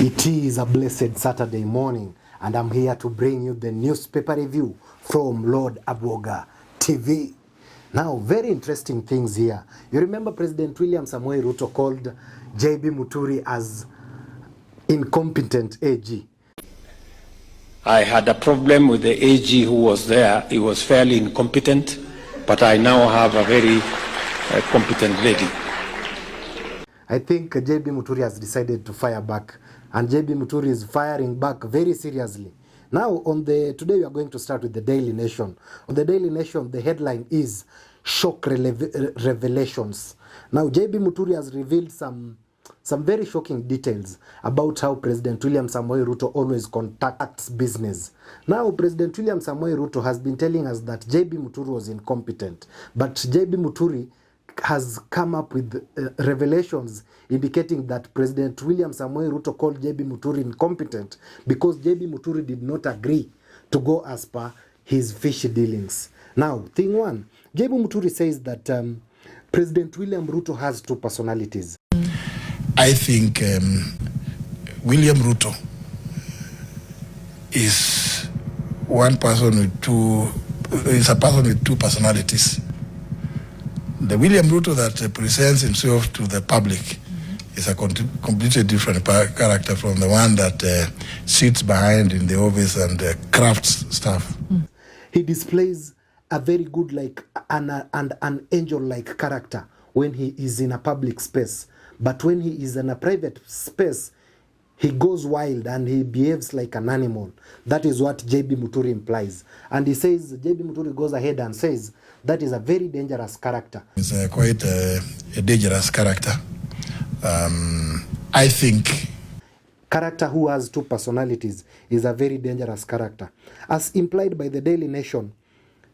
It is a blessed Saturday morning, and I'm here to bring you the newspaper review from Lord Abwoga TV. Now, very interesting things here. You remember President William Ruto called JB Muturi as incompetent AG. I had a problem with the AG who was there. He was fairly incompetent, but I now have a very competent lady. I think JB Muturi has decided to fire back, and JB Muturi is firing back very seriously. Now, today we are going to start with the Daily Nation. On the Daily Nation, the headline is shock revelations. Now, JB Muturi has revealed some very shocking details about how President William Ruto always contacts business. Now, President William Ruto has been telling us that JB Muturi was incompetent, but JB Muturi has come up with revelations indicating that President William Ruto called JB Muturi incompetent because JB Muturi did not agree to go as per his fishy dealings. Now, thing one, JB Muturi says that President William Ruto has two personalities. I think William Ruto is a person with two personalities. The William Ruto that presents himself to the public is a completely different character from the one that sits behind in the office and crafts stuff. He displays a very good, like an angel-like character when he is in a public space. But when he is in a private space, he goes wild and he behaves like an animal. That is what JB Muturi implies. And he says, JB Muturi goes ahead and says, that is a very dangerous character. It's quite a dangerous character. I think character who has two personalities is a very dangerous character. As implied by the Daily Nation,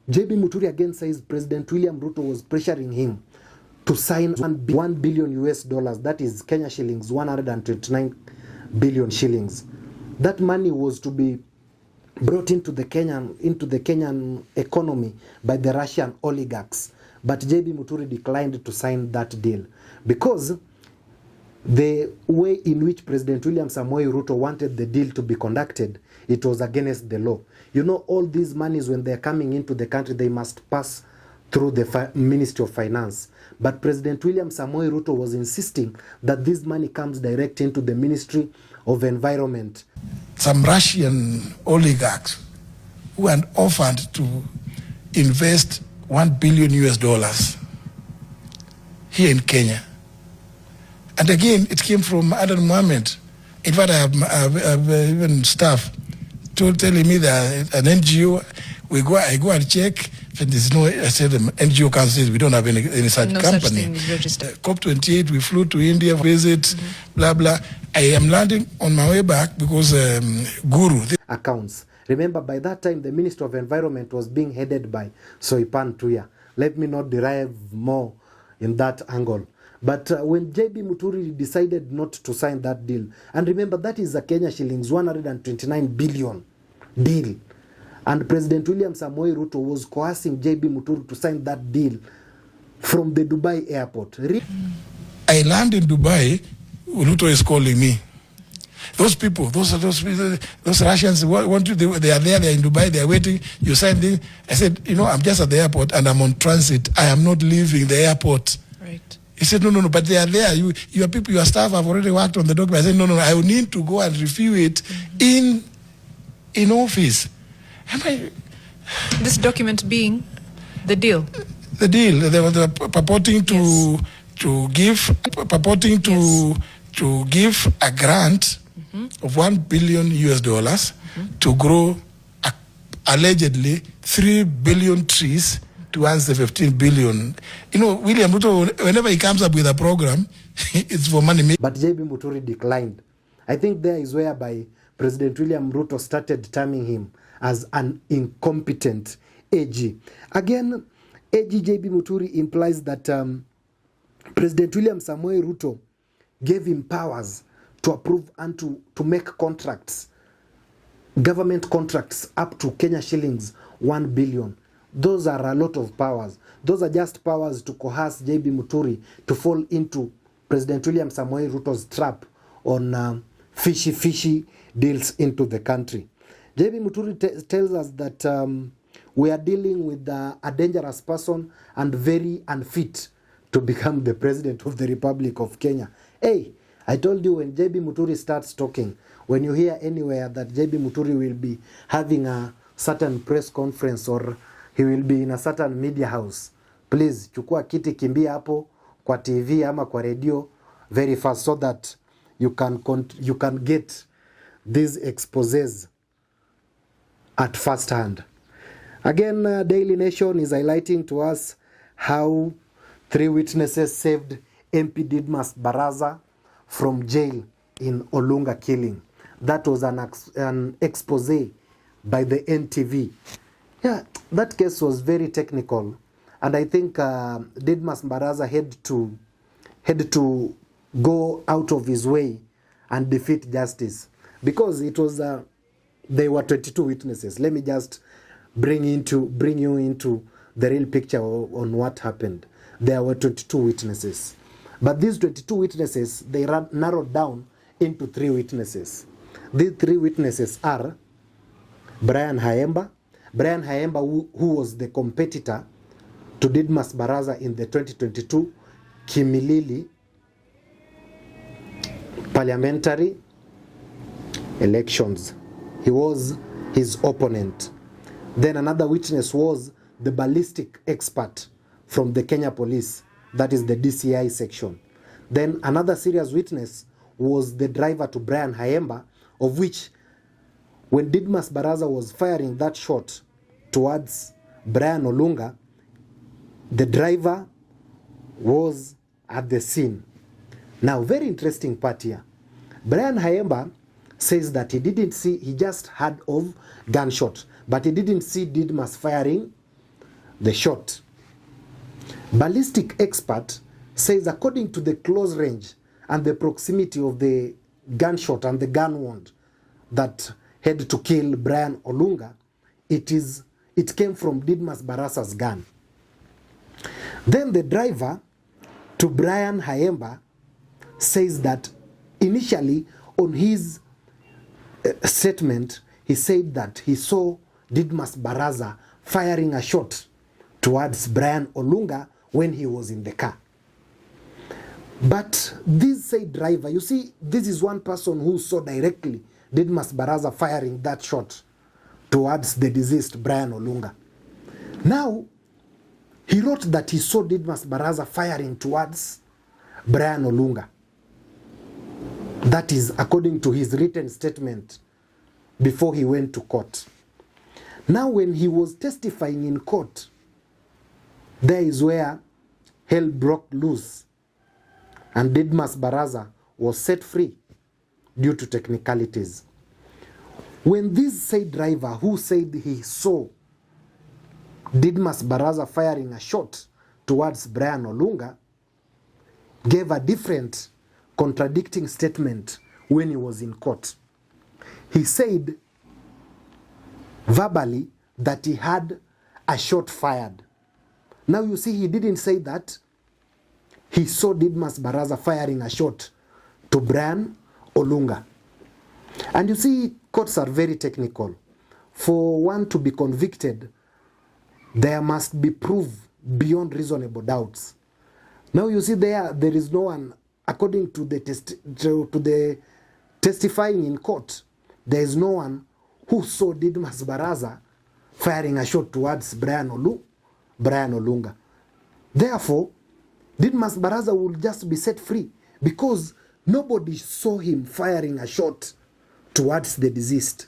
JB Muturi again says President William Ruto was pressuring him to sign $1 billion US, that is Kenya shillings, 129 billion shillings. That money was to be brought into the Kenyan economy by the Russian oligarchs. But JB Muturi declined to sign that deal because the way in which President William Ruto wanted the deal to be conducted, it was against the law. You know, all these monies, when they're coming into the country, they must pass through the Ministry of Finance. But President William Ruto was insisting that this money comes direct into the Ministry of Environment. Some Russian oligarchs who had offered to invest $1 billion US here in Kenya. And again, it came from Adan Mohammed. In fact, I have even staff telling me that an NGO, I go and check. There's no, I said the NGO council says we don't have any such company. Such thing is registered. COP28, we flew to India, visit, blah, blah. I am landing on my way back because Guru. Accounts. Remember, by that time, the Minister of Environment was being headed by Soipan Tuya. Let me not derive more in that angle. But when JB Muturi decided not to sign that deal, and remember, that is a Kenya shillings 129 billion deal. And President William Ruto was coercing JB Muturi to sign that deal from the Dubai airport. I land in Dubai, Ruto is calling me. Those people, those Russians, they are there, they are in Dubai, they are waiting, you signed in. I said, I'm just at the airport and I'm on transit. I am not leaving the airport. Right. He said, no, but they are there. Your people, your staff have already worked on the document. I said, no, I will need to go and review it in office. This document being the deal. The deal. They were purporting to give a grant of $1 billion US to grow allegedly 3 billion trees to answer 15 billion. William Ruto, whenever he comes up with a program, it's for money. But JB Muturi declined. I think there is whereby President William Ruto started terming him as an incompetent AG. Again, AG JB Muturi implies that President William Ruto gave him powers to approve and to make contracts, government contracts up to Kenya shillings 1 billion. Those are a lot of powers. Those are just powers to coerce JB Muturi to fall into President William Ruto's trap on fishy deals into the country. JB Muturi tells us that we are dealing with a dangerous person and very unfit to become the president of the Republic of Kenya. Hey, I told you, when JB Muturi starts talking, when you hear anywhere that JB Muturi will be having a certain press conference or he will be in a certain media house, please chukua kiti, kimbia hapo kwa TV ama kwa radio very fast, so that you can get these exposés at first hand. Again, Daily Nation is highlighting to us how 3 witnesses saved MP Didmas Baraza from jail in Olunga killing. That was an expose by the NTV. Yeah, that case was very technical, and I think Didmas Baraza had to go out of his way and defeat justice, because it was there were 22 witnesses. Let me just bring you into the real picture on what happened. There were 22 witnesses, but these 22 witnesses, they narrowed down into 3 witnesses. These 3 witnesses are Brian Haemba, who was the competitor to Didmas Baraza in the 2022 Kimilili parliamentary elections. He was his opponent. Then another witness was the ballistic expert from the Kenya Police, that is the DCI section. Then another serious witness was the driver to Brian Haemba, of which when Didmas Baraza was firing that shot towards Brian Olunga, the driver was at the scene. Now, very interesting part here. Brian Haemba says that he just heard of gunshot, but he didn't see Didmas firing the shot. Ballistic expert says, according to the close range and the proximity of the gunshot and the gun wound that had to kill Brian Olunga, it came from Didmas Baraza's gun. Then the driver to Brian Haemba says that initially on his statement, he said that he saw Didmas Baraza firing a shot towards Brian Olunga when he was in the car. But this said driver, you see, this is one person who saw directly Didmas Baraza firing that shot towards the deceased Brian Olunga. Now, he wrote that he saw Didmas Baraza firing towards Brian Olunga. That is according to his written statement before he went to court. Now, when he was testifying in court, there is where hell broke loose and Didmas Baraza was set free due to technicalities. When this said driver, who said he saw Didmas Baraza firing a shot towards Brian Olunga, gave a different contradicting statement when he was in court. He said verbally that he had a shot fired. Now you see, he didn't say that he saw Didmas Baraza firing a shot to Brian Olunga. And you see, courts are very technical. For one to be convicted, there must be proof beyond reasonable doubts. Now you see, there is no one, according to the testifying in court, there is no one who saw Didmas Baraza firing a shot towards Brian Olunga. Therefore, Didmas Baraza will just be set free because nobody saw him firing a shot towards the deceased.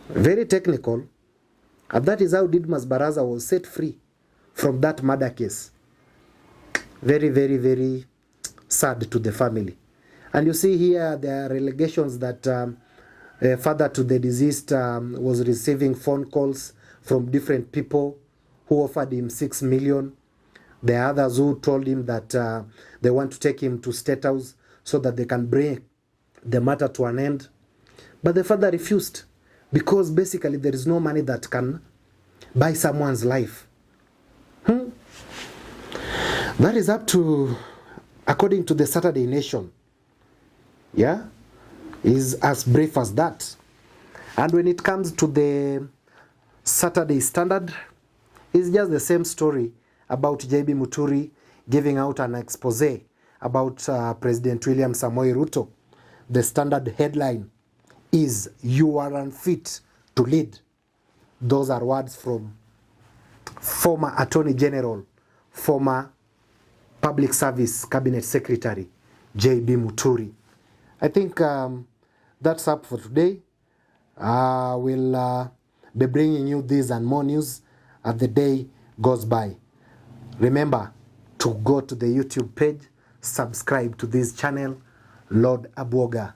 Very technical. And that is how Didmas Baraza was set free from that murder case. Very, very, very sad to the family. And you see here there are allegations that father to the deceased was receiving phone calls from different people who offered him 6 million. There are others who told him that they want to take him to State House so that they can bring the matter to an end. But the father refused because basically there is no money that can buy someone's life. That is up to, according to the Saturday Nation. Yeah? is as brief as that. And when it comes to the Saturday Standard, it's just the same story about JB Muturi giving out an expose about President William Samoei Ruto. The Standard headline is, "You are unfit to lead." Those are words from former Attorney General, former Public Service Cabinet Secretary, JB Muturi. I think that's up for today. We'll be bringing you this and more news as the day goes by. Remember to go to the YouTube page, subscribe to this channel, Lord Abwoga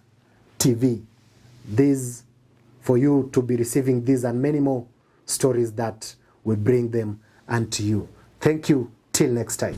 TV. This for you to be receiving these and many more stories that will bring them unto you. Thank you. Till next time.